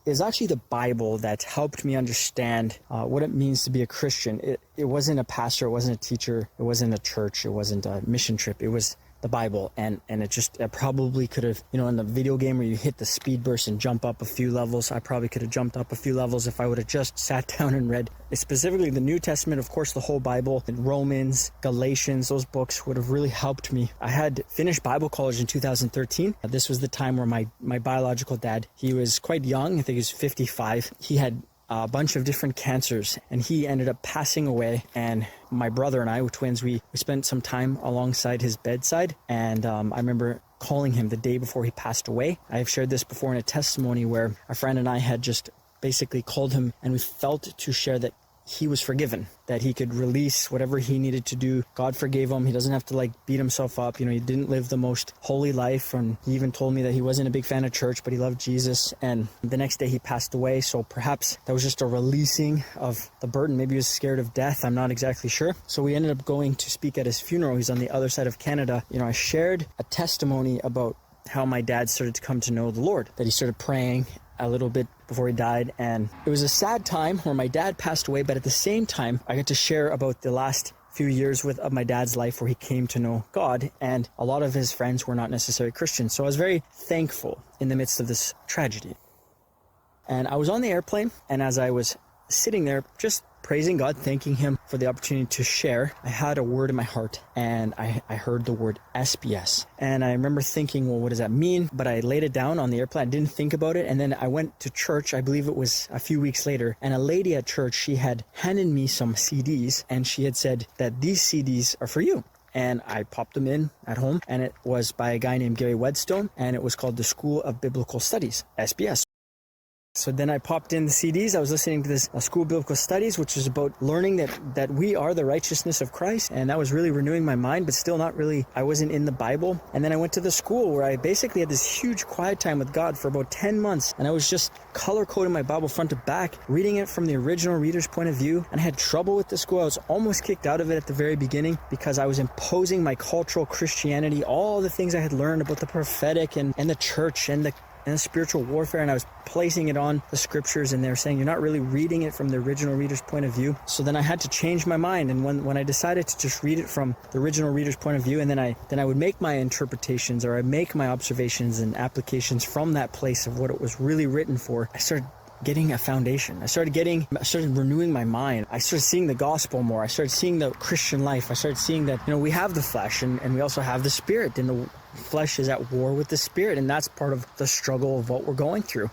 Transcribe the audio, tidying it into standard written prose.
is actually the Bible that helped me understand what it means to be a Christian. It wasn't a pastor, it wasn't a teacher, it wasn't a church, it wasn't a mission trip. It was the Bible, and it probably could have, in the video game where you hit the speed burst and jump up a few levels, I probably could have jumped up a few levels if I would have just sat down and read specifically the New Testament, of course, the whole Bible, and Romans, Galatians, those books would have really helped me. I had finished Bible college in 2013. This was the time where my biological dad, he was quite young, I think he was 55. He had a bunch of different cancers, and he ended up passing away, and my brother and I were twins. We spent some time alongside his bedside, and I remember calling him the day before he passed away. I have shared this before in a testimony where a friend and I had just basically called him, and we felt to share that he was forgiven, that he could release whatever he needed to do. God forgave him. He doesn't have to beat himself up. He didn't live the most holy life, and he even told me that he wasn't a big fan of church, but he loved Jesus. And the next day he passed away, so perhaps that was just a releasing of the burden. Maybe he was scared of death. I'm not exactly sure. So we ended up going to speak at his funeral. He's on the other side of Canada. I shared a testimony about how my dad started to come to know the Lord, that he started praying a little bit before he died, and it was a sad time where my dad passed away, but at the same time I got to share about the last few years of my dad's life where he came to know God, and a lot of his friends were not necessarily Christians. So I was very thankful in the midst of this tragedy. And I was on the airplane, and as I was sitting there just praising God, thanking him for the opportunity to share, I had a word in my heart, and I heard the word SBS. And I remember thinking, well, what does that mean? But I laid it down on the airplane. I didn't think about it. And then I went to church, I believe it was a few weeks later, and a lady at church, she had handed me some CDs, and she had said that these CDs are for you. And I popped them in at home, and it was by a guy named Gary Wedstone, and it was called the School of Biblical Studies, SBS. So then I popped in the CDs. I was listening to this School of Biblical Studies, which is about learning that we are the righteousness of Christ. And that was really renewing my mind, but still not really, I wasn't in the Bible. And then I went to the school where I basically had this huge quiet time with God for about 10 months. And I was just color-coding my Bible front to back, reading it from the original reader's point of view. And I had trouble with the school. I was almost kicked out of it at the very beginning because I was imposing my cultural Christianity, all the things I had learned about the prophetic and the church and the spiritual warfare, and I was placing it on the scriptures, and they were saying you're not really reading it from the original reader's point of view. So then I had to change my mind, and when I decided to just read it from the original reader's point of view, and then I would make my interpretations, or I make my observations and applications from that place of what it was really written for, I started getting a foundation. I started renewing my mind. I started seeing the gospel more. I started seeing the Christian life. I started seeing that, we have the flesh, and we also have the spirit, and the flesh is at war with the spirit, and that's part of the struggle of what we're going through.